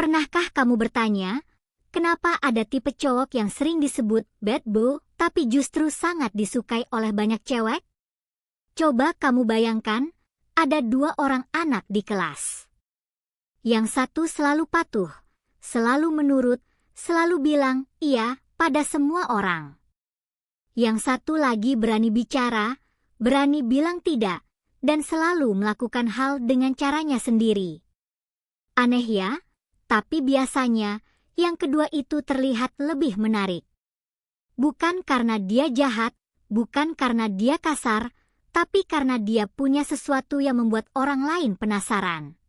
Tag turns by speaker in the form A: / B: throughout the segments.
A: Pernahkah kamu bertanya, kenapa ada tipe cowok yang sering disebut bad boy, tapi justru sangat disukai oleh banyak cewek? Coba kamu bayangkan, ada dua orang anak di kelas. Yang satu selalu patuh, selalu menurut, selalu bilang iya pada semua orang. Yang satu lagi berani bicara, berani bilang tidak, dan selalu melakukan hal dengan caranya sendiri. Aneh ya, tapi biasanya yang kedua itu terlihat lebih menarik. Bukan karena dia jahat, bukan karena dia kasar, tapi karena dia punya sesuatu yang membuat orang lain penasaran.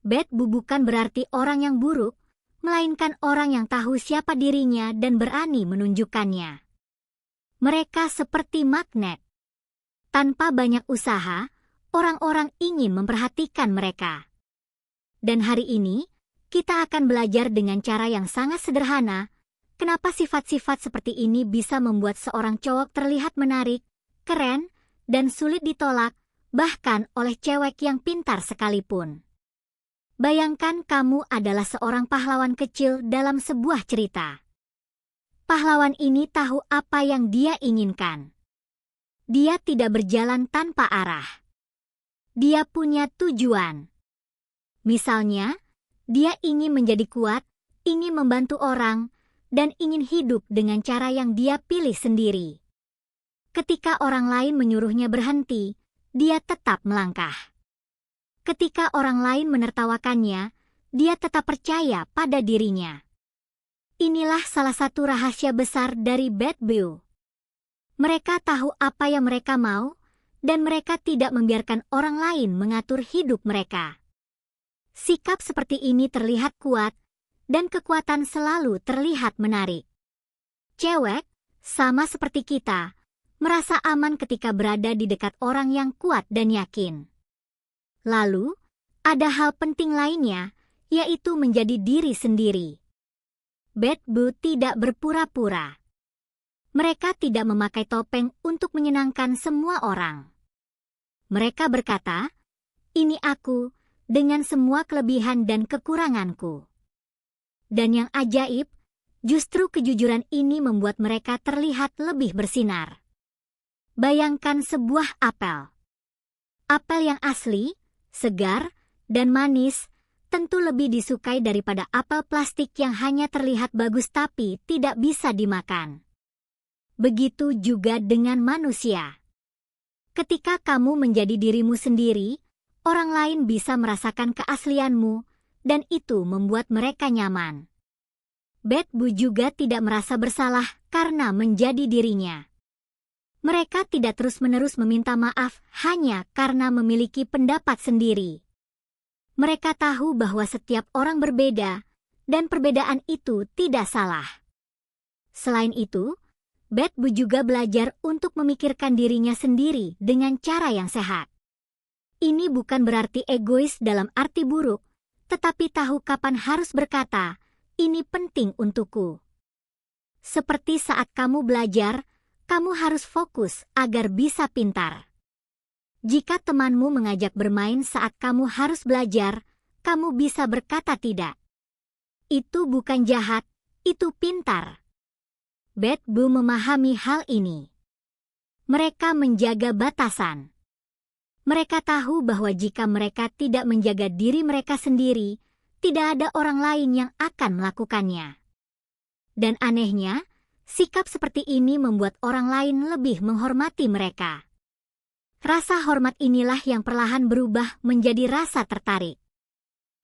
A: Bad boy bukan berarti orang yang buruk, melainkan orang yang tahu siapa dirinya dan berani menunjukkannya. Mereka seperti magnet. Tanpa banyak usaha, orang-orang ingin memperhatikan mereka. Dan hari ini, kita akan belajar dengan cara yang sangat sederhana, kenapa sifat-sifat seperti ini bisa membuat seorang cowok terlihat menarik, keren, dan sulit ditolak, bahkan oleh cewek yang pintar sekalipun. Bayangkan kamu adalah seorang pahlawan kecil dalam sebuah cerita. Pahlawan ini tahu apa yang dia inginkan. Dia tidak berjalan tanpa arah. Dia punya tujuan. Misalnya, dia ingin menjadi kuat, ingin membantu orang, dan ingin hidup dengan cara yang dia pilih sendiri. Ketika orang lain menyuruhnya berhenti, dia tetap melangkah. Ketika orang lain menertawakannya, dia tetap percaya pada dirinya. Inilah salah satu rahasia besar dari bad boy. Mereka tahu apa yang mereka mau, dan mereka tidak membiarkan orang lain mengatur hidup mereka. Sikap seperti ini terlihat kuat, dan kekuatan selalu terlihat menarik. Cewek, sama seperti kita, merasa aman ketika berada di dekat orang yang kuat dan yakin. Lalu, ada hal penting lainnya, yaitu menjadi diri sendiri. Bad boy tidak berpura-pura. Mereka tidak memakai topeng untuk menyenangkan semua orang. Mereka berkata, "Ini aku, dengan semua kelebihan dan kekuranganku." Dan yang ajaib, justru kejujuran ini membuat mereka terlihat lebih bersinar. Bayangkan sebuah apel. Apel yang asli, segar, dan manis, tentu lebih disukai daripada apel plastik yang hanya terlihat bagus tapi tidak bisa dimakan. Begitu juga dengan manusia. Ketika kamu menjadi dirimu sendiri, orang lain bisa merasakan keaslianmu, dan itu membuat mereka nyaman. Bad boy juga tidak merasa bersalah karena menjadi dirinya. Mereka tidak terus-menerus meminta maaf hanya karena memiliki pendapat sendiri. Mereka tahu bahwa setiap orang berbeda, dan perbedaan itu tidak salah. Selain itu, bad boy juga belajar untuk memikirkan dirinya sendiri dengan cara yang sehat. Ini bukan berarti egois dalam arti buruk, tetapi tahu kapan harus berkata, "Ini penting untukku." Seperti saat kamu belajar, kamu harus fokus agar bisa pintar. Jika temanmu mengajak bermain saat kamu harus belajar, kamu bisa berkata tidak. Itu bukan jahat, itu pintar. Bad boy memahami hal ini. Mereka menjaga batasan. Mereka tahu bahwa jika mereka tidak menjaga diri mereka sendiri, tidak ada orang lain yang akan melakukannya. Dan anehnya, sikap seperti ini membuat orang lain lebih menghormati mereka. Rasa hormat inilah yang perlahan berubah menjadi rasa tertarik.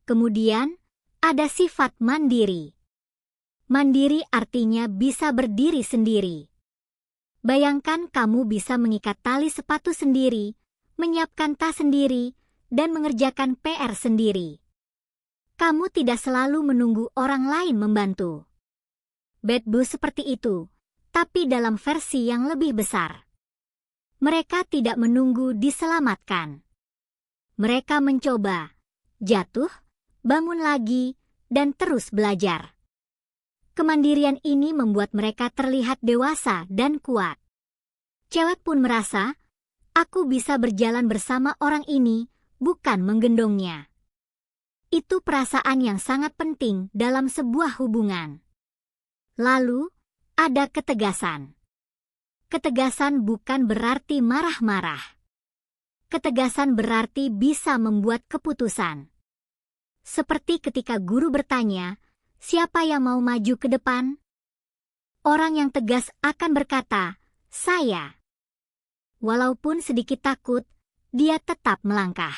A: Kemudian, ada sifat mandiri. Mandiri artinya bisa berdiri sendiri. Bayangkan kamu bisa mengikat tali sepatu sendiri, menyiapkan tas sendiri, dan mengerjakan PR sendiri. Kamu tidak selalu menunggu orang lain membantu. Bad boy seperti itu, tapi dalam versi yang lebih besar. Mereka tidak menunggu diselamatkan. Mereka mencoba, jatuh, bangun lagi, dan terus belajar. Kemandirian ini membuat mereka terlihat dewasa dan kuat. Cewek pun merasa, aku bisa berjalan bersama orang ini, bukan menggendongnya. Itu perasaan yang sangat penting dalam sebuah hubungan. Lalu, ada ketegasan. Ketegasan bukan berarti marah-marah. Ketegasan berarti bisa membuat keputusan. Seperti ketika guru bertanya, siapa yang mau maju ke depan? Orang yang tegas akan berkata, saya. Walaupun sedikit takut, dia tetap melangkah.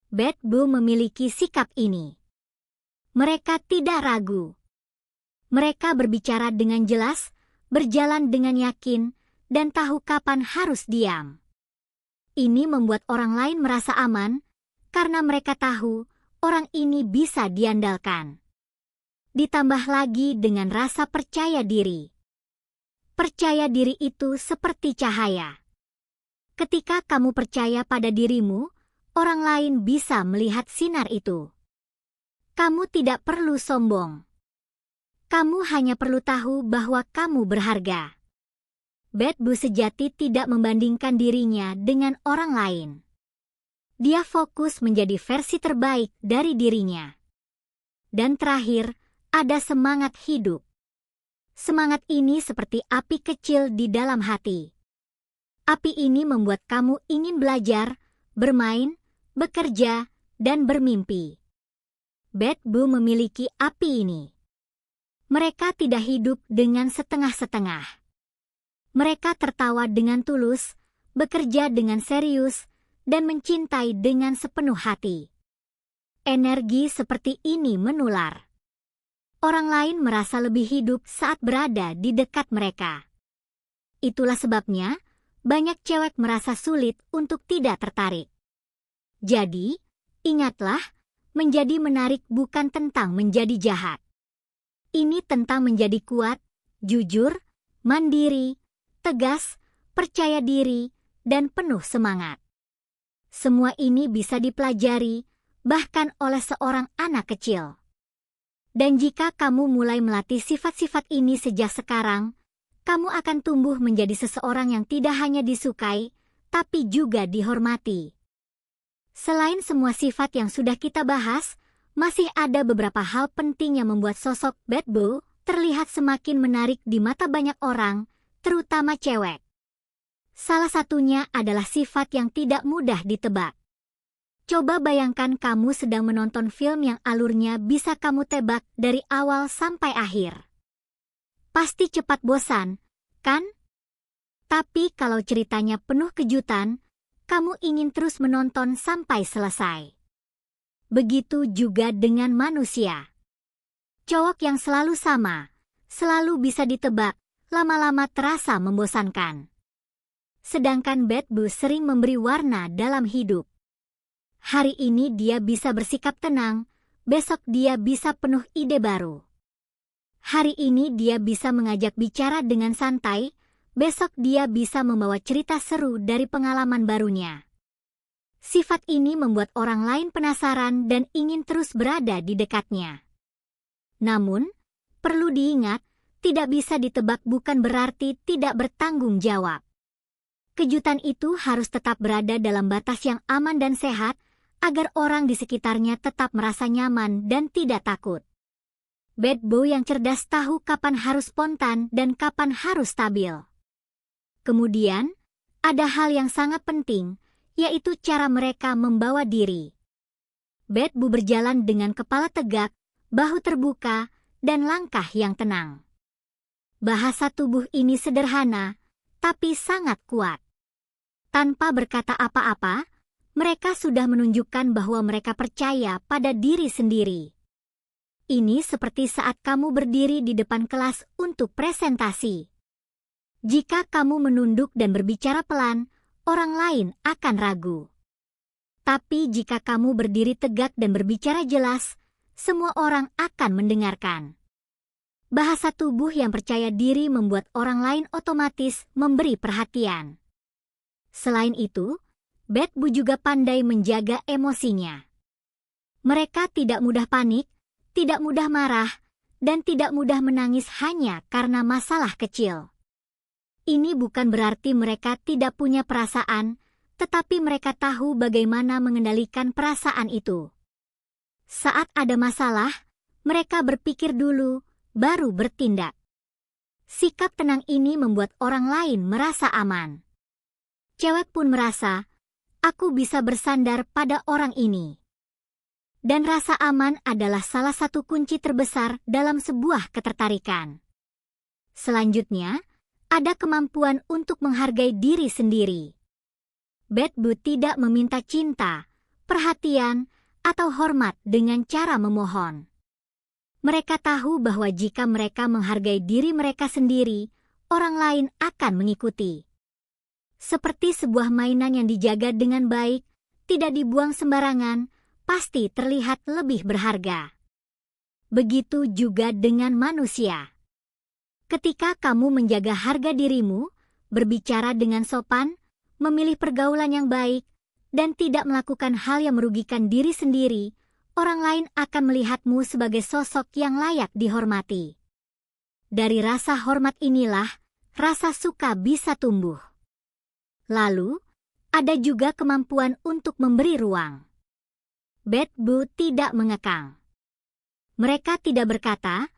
A: Bad Boo memiliki sikap ini. Mereka tidak ragu. Mereka berbicara dengan jelas, berjalan dengan yakin, dan tahu kapan harus diam. Ini membuat orang lain merasa aman, karena mereka tahu orang ini bisa diandalkan. Ditambah lagi dengan rasa percaya diri. Percaya diri itu seperti cahaya. Ketika kamu percaya pada dirimu, orang lain bisa melihat sinar itu. Kamu tidak perlu sombong. Kamu hanya perlu tahu bahwa kamu berharga. Bad Boo sejati tidak membandingkan dirinya dengan orang lain. Dia fokus menjadi versi terbaik dari dirinya. Dan terakhir, ada semangat hidup. Semangat ini seperti api kecil di dalam hati. Api ini membuat kamu ingin belajar, bermain, bekerja, dan bermimpi. Bad Boo memiliki api ini. Mereka tidak hidup dengan setengah-setengah. Mereka tertawa dengan tulus, bekerja dengan serius, dan mencintai dengan sepenuh hati. Energi seperti ini menular. Orang lain merasa lebih hidup saat berada di dekat mereka. Itulah sebabnya, banyak cewek merasa sulit untuk tidak tertarik. Jadi, ingatlah, menjadi menarik bukan tentang menjadi jahat. Ini tentang menjadi kuat, jujur, mandiri, tegas, percaya diri, dan penuh semangat. Semua ini bisa dipelajari, bahkan oleh seorang anak kecil. Dan jika kamu mulai melatih sifat-sifat ini sejak sekarang, kamu akan tumbuh menjadi seseorang yang tidak hanya disukai, tapi juga dihormati. Selain semua sifat yang sudah kita bahas, masih ada beberapa hal penting yang membuat sosok Bad Boo terlihat semakin menarik di mata banyak orang, terutama cewek. Salah satunya adalah sifat yang tidak mudah ditebak. Coba bayangkan kamu sedang menonton film yang alurnya bisa kamu tebak dari awal sampai akhir. Pasti cepat bosan, kan? Tapi kalau ceritanya penuh kejutan, kamu ingin terus menonton sampai selesai. Begitu juga dengan manusia. Cowok yang selalu sama, selalu bisa ditebak, lama-lama terasa membosankan. Sedangkan Bad Boo sering memberi warna dalam hidup. Hari ini dia bisa bersikap tenang, besok dia bisa penuh ide baru. Hari ini dia bisa mengajak bicara dengan santai, besok dia bisa membawa cerita seru dari pengalaman barunya. Sifat ini membuat orang lain penasaran dan ingin terus berada di dekatnya. Namun, perlu diingat, tidak bisa ditebak bukan berarti tidak bertanggung jawab. Kejutan itu harus tetap berada dalam batas yang aman dan sehat, agar orang di sekitarnya tetap merasa nyaman dan tidak takut. Bad Boo yang cerdas tahu kapan harus spontan dan kapan harus stabil. Kemudian, ada hal yang sangat penting, yaitu cara mereka membawa diri. Bad Boo berjalan dengan kepala tegak, bahu terbuka, dan langkah yang tenang. Bahasa tubuh ini sederhana, tapi sangat kuat. Tanpa berkata apa-apa, mereka sudah menunjukkan bahwa mereka percaya pada diri sendiri. Ini seperti saat kamu berdiri di depan kelas untuk presentasi. Jika kamu menunduk dan berbicara pelan, orang lain akan ragu. Tapi jika kamu berdiri tegak dan berbicara jelas, semua orang akan mendengarkan. Bahasa tubuh yang percaya diri membuat orang lain otomatis memberi perhatian. Selain itu, Bad Boo juga pandai menjaga emosinya. Mereka tidak mudah panik, tidak mudah marah, dan tidak mudah menangis hanya karena masalah kecil. Ini bukan berarti mereka tidak punya perasaan, tetapi mereka tahu bagaimana mengendalikan perasaan itu. Saat ada masalah, mereka berpikir dulu, baru bertindak. Sikap tenang ini membuat orang lain merasa aman. Cewek pun merasa, aku bisa bersandar pada orang ini. Dan rasa aman adalah salah satu kunci terbesar dalam sebuah ketertarikan. Selanjutnya, ada kemampuan untuk menghargai diri sendiri. Bad Boo tidak meminta cinta, perhatian, atau hormat dengan cara memohon. Mereka tahu bahwa jika mereka menghargai diri mereka sendiri, orang lain akan mengikuti. Seperti sebuah mainan yang dijaga dengan baik, tidak dibuang sembarangan, pasti terlihat lebih berharga. Begitu juga dengan manusia. Ketika kamu menjaga harga dirimu, berbicara dengan sopan, memilih pergaulan yang baik, dan tidak melakukan hal yang merugikan diri sendiri, orang lain akan melihatmu sebagai sosok yang layak dihormati. Dari rasa hormat inilah, rasa suka bisa tumbuh. Lalu, ada juga kemampuan untuk memberi ruang. Bad Boo tidak mengekang. Mereka tidak berkata,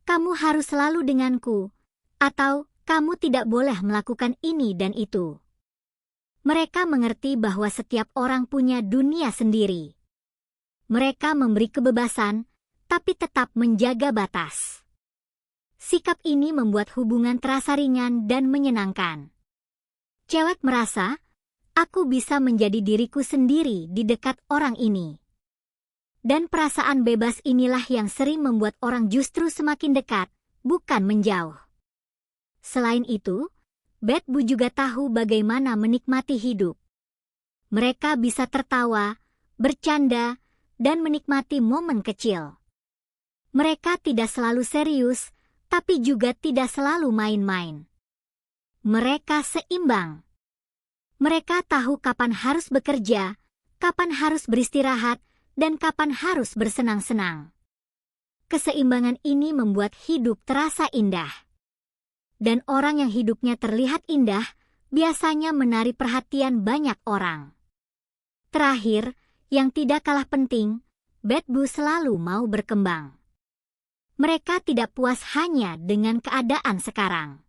A: kamu harus selalu denganku, atau kamu tidak boleh melakukan ini dan itu. Mereka mengerti bahwa setiap orang punya dunia sendiri. Mereka memberi kebebasan, tapi tetap menjaga batas. Sikap ini membuat hubungan terasa ringan dan menyenangkan. Cewek merasa, aku bisa menjadi diriku sendiri di dekat orang ini. Dan perasaan bebas inilah yang sering membuat orang justru semakin dekat, bukan menjauh. Selain itu, Bad Boo juga tahu bagaimana menikmati hidup. Mereka bisa tertawa, bercanda, dan menikmati momen kecil. Mereka tidak selalu serius, tapi juga tidak selalu main-main. Mereka seimbang. Mereka tahu kapan harus bekerja, kapan harus beristirahat, dan kapan harus bersenang-senang. Keseimbangan ini membuat hidup terasa indah. Dan orang yang hidupnya terlihat indah, biasanya menarik perhatian banyak orang. Terakhir, yang tidak kalah penting, Bad Boo selalu mau berkembang. Mereka tidak puas hanya dengan keadaan sekarang.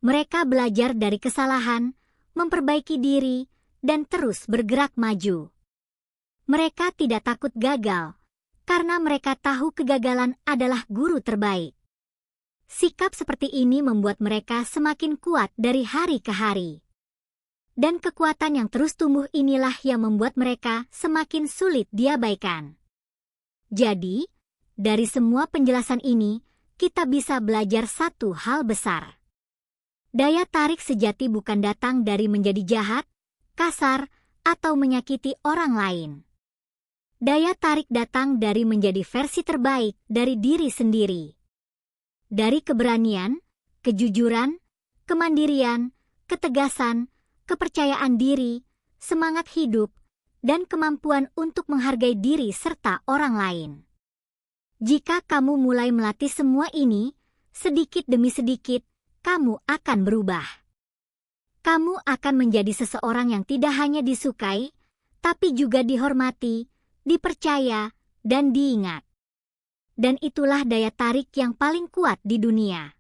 A: Mereka belajar dari kesalahan, memperbaiki diri, dan terus bergerak maju. Mereka tidak takut gagal, karena mereka tahu kegagalan adalah guru terbaik. Sikap seperti ini membuat mereka semakin kuat dari hari ke hari. Dan kekuatan yang terus tumbuh inilah yang membuat mereka semakin sulit diabaikan. Jadi, dari semua penjelasan ini, kita bisa belajar satu hal besar. Daya tarik sejati bukan datang dari menjadi jahat, kasar, atau menyakiti orang lain. Daya tarik datang dari menjadi versi terbaik dari diri sendiri. Dari keberanian, kejujuran, kemandirian, ketegasan, kepercayaan diri, semangat hidup, dan kemampuan untuk menghargai diri serta orang lain. Jika kamu mulai melatih semua ini, sedikit demi sedikit, kamu akan berubah. Kamu akan menjadi seseorang yang tidak hanya disukai, tapi juga dihormati, dipercaya, dan diingat. Dan itulah daya tarik yang paling kuat di dunia.